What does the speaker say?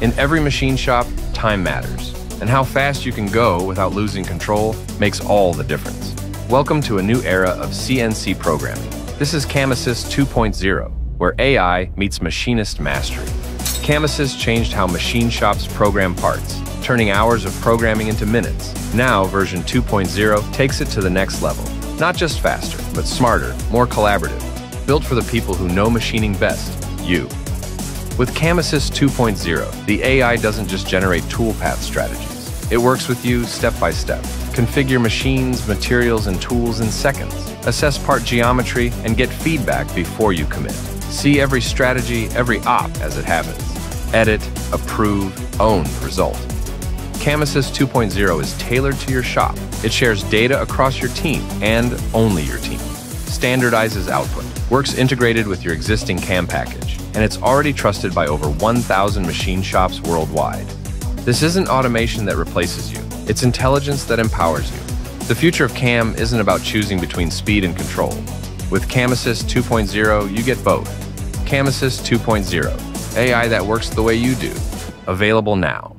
In every machine shop, time matters, and how fast you can go without losing control makes all the difference. Welcome to a new era of CNC programming. This is CAMAssist 2.0, where AI meets machinist mastery. CAMAssist changed how machine shops program parts, turning hours of programming into minutes. Now, version 2.0 takes it to the next level. Not just faster, but smarter, more collaborative. Built for the people who know machining best, you. With CAMAssist 2.0, the AI doesn't just generate toolpath strategies. It works with you step by step. Configure machines, materials, and tools in seconds. Assess part geometry and get feedback before you commit. See every strategy, every op as it happens. Edit, approve, own result. CAMAssist 2.0 is tailored to your shop. It shares data across your team and only your team. Standardizes output, works integrated with your existing CAM package, and it's already trusted by over 1,000 machine shops worldwide. This isn't automation that replaces you. It's intelligence that empowers you. The future of CAM isn't about choosing between speed and control. With CAMAssist 2.0, you get both. CAMAssist 2.0, AI that works the way you do. Available now.